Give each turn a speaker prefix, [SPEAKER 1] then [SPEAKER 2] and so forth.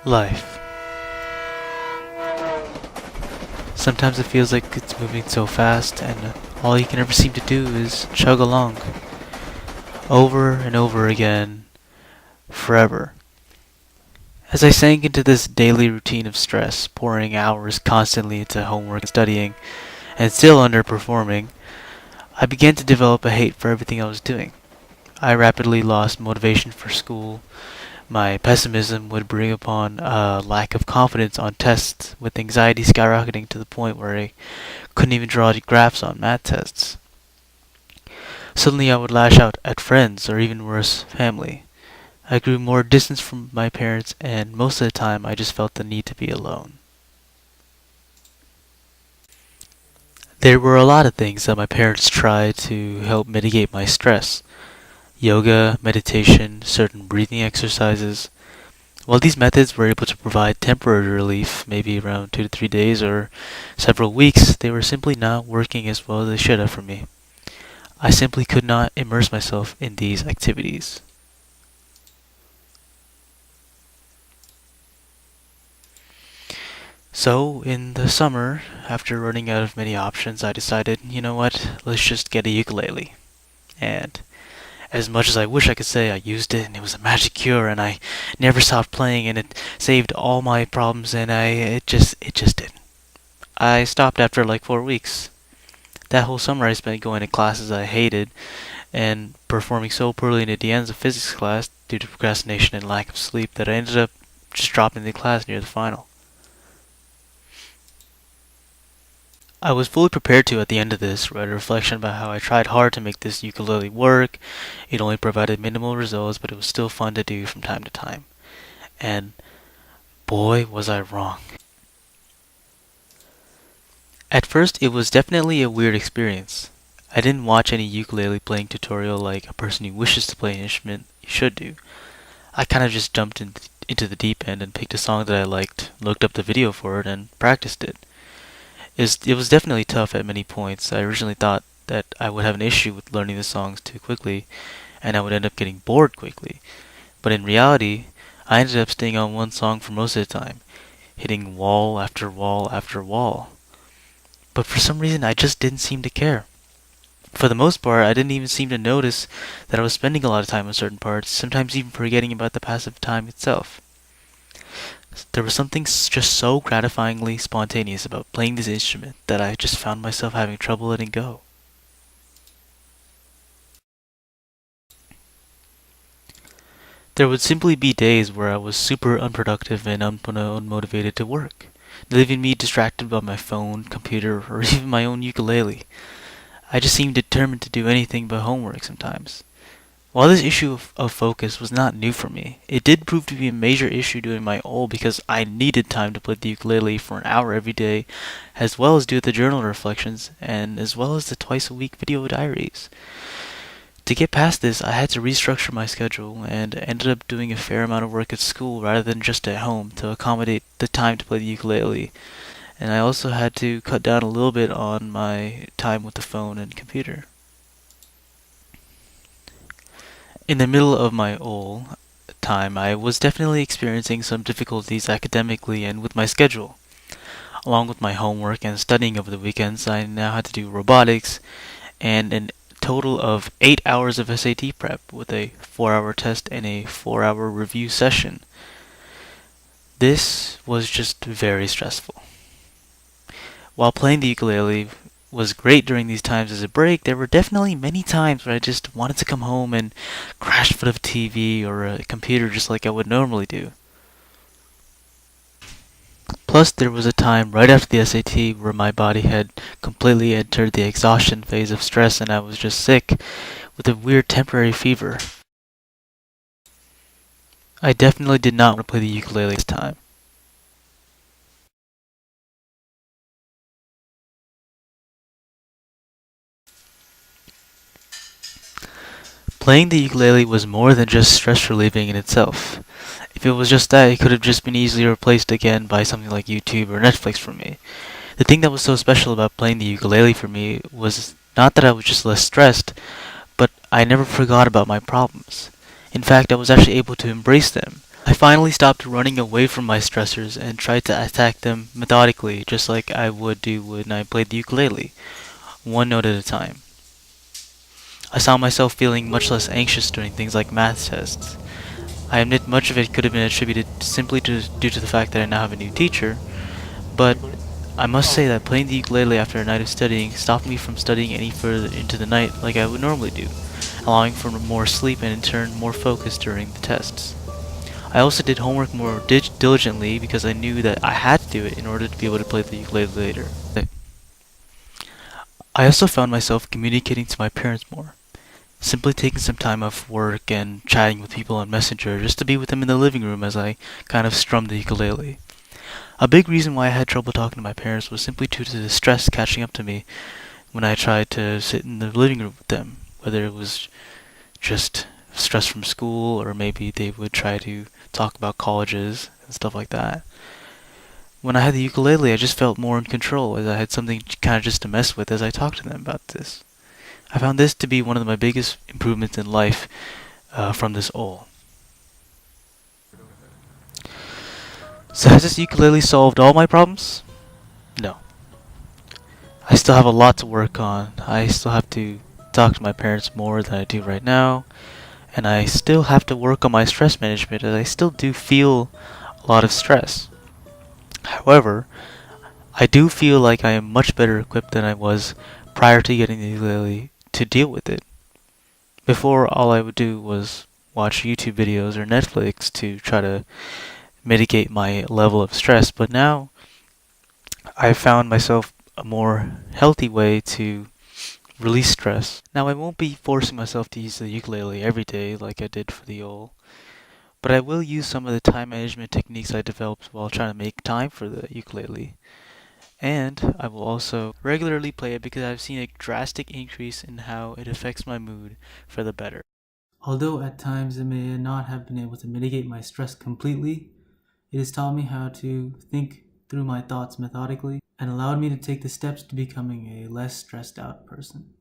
[SPEAKER 1] Life. Sometimes it feels like it's moving so fast, and all you can ever seem to do is chug along, over and over again, forever. As I sank into this daily routine of stress, pouring hours constantly into homework and studying, and still underperforming, I began to develop a hate for everything I was doing. I rapidly lost motivation for school. My pessimism would bring upon a lack of confidence on tests, with anxiety skyrocketing to the point where I couldn't even draw graphs on math tests. Suddenly I would lash out at friends, or even worse, family. I grew more distant from my parents, and most of the time I just felt the need to be alone. There were a lot of things that my parents tried to help mitigate my stress: yoga, meditation, certain breathing exercises. While these methods were able to provide temporary relief, maybe around 2 to 3 days or several weeks, they were simply not working as well as they should have for me. I simply could not immerse myself in these activities. So, in the summer, after running out of many options, I decided, you know what, let's just get a ukulele. And as much as I wish I could say I used it and it was a magic cure and I never stopped playing and it saved all my problems and it just didn't. I stopped after like 4 weeks. That whole summer I spent going to classes I hated and performing so poorly in the ends of physics class due to procrastination and lack of sleep that I ended up just dropping the class near the final. I was fully prepared to, at the end of this, write a reflection about how I tried hard to make this ukulele work. It only provided minimal results, but it was still fun to do from time to time. And boy, was I wrong. At first, it was definitely a weird experience. I didn't watch any ukulele playing tutorial like a person who wishes to play an instrument should do. I kind of just jumped into the deep end and picked a song that I liked, looked up the video for it, and practiced it. It was definitely tough at many points. I originally thought that I would have an issue with learning the songs too quickly, and I would end up getting bored quickly. But in reality, I ended up staying on one song for most of the time, hitting wall after wall after wall. But for some reason, I just didn't seem to care. For the most part, I didn't even seem to notice that I was spending a lot of time on certain parts, sometimes even forgetting about the passive time itself. There was something just so gratifyingly spontaneous about playing this instrument that I just found myself having trouble letting go. There would simply be days where I was super unproductive and unmotivated to work, leaving me distracted by my phone, computer, or even my own ukulele. I just seemed determined to do anything but homework sometimes. While this issue of focus was not new for me, it did prove to be a major issue during my OLE because I needed time to play the ukulele for an hour every day, as well as do the journal reflections, and as well as the twice a week video diaries. To get past this, I had to restructure my schedule and ended up doing a fair amount of work at school rather than just at home to accommodate the time to play the ukulele. And I also had to cut down a little bit on my time with the phone and computer. In the middle of my OLE time, I was definitely experiencing some difficulties academically and with my schedule. Along with my homework and studying over the weekends, I now had to do robotics and a total of 8 hours of SAT prep with a 4-hour test and a 4-hour review session. This was just very stressful. While playing the ukulele was great during these times as a break, there were definitely many times where I just wanted to come home and crash in front of a TV or a computer just like I would normally do. Plus, there was a time right after the SAT where my body had completely entered the exhaustion phase of stress and I was just sick with a weird temporary fever. I definitely did not want to play the ukulele this time. Playing the ukulele was more than just stress relieving in itself. If it was just that, it could have just been easily replaced again by something like YouTube or Netflix for me. The thing that was so special about playing the ukulele for me was not that I was just less stressed, but I never forgot about my problems. In fact, I was actually able to embrace them. I finally stopped running away from my stressors and tried to attack them methodically, just like I would do when I played the ukulele, one note at a time. I saw myself feeling much less anxious during things like math tests. I admit much of it could have been attributed simply due to the fact that I now have a new teacher, but I must say that playing the ukulele after a night of studying stopped me from studying any further into the night like I would normally do, allowing for more sleep and in turn more focus during the tests. I also did homework more diligently because I knew that I had to do it in order to be able to play the ukulele later. I also found myself communicating to my parents more, simply taking some time off work and chatting with people on Messenger just to be with them in the living room as I kind of strummed the ukulele. A big reason why I had trouble talking to my parents was simply due to the stress catching up to me when I tried to sit in the living room with them, whether it was just stress from school or maybe they would try to talk about colleges and stuff like that. When I had the ukulele, I just felt more in control as I had something kind of just to mess with as I talked to them about this. I found this to be one of my biggest improvements in life from this OLE. So has this ukulele solved all my problems? No. I still have a lot to work on. I still have to talk to my parents more than I do right now. And I still have to work on my stress management as I still do feel a lot of stress. However, I do feel like I am much better equipped than I was prior to getting the ukulele to deal with it. Before, all I would do was watch YouTube videos or Netflix to try to mitigate my level of stress, but now I've found myself a more healthy way to release stress. Now, I won't be forcing myself to use the ukulele every day like I did for the OLE, but I will use some of the time management techniques I developed while trying to make time for the ukulele. And I will also regularly play it because I've seen a drastic increase in how it affects my mood for the better. Although at times it may not have been able to mitigate my stress completely, it has taught me how to think through my thoughts methodically and allowed me to take the steps to becoming a less stressed out person.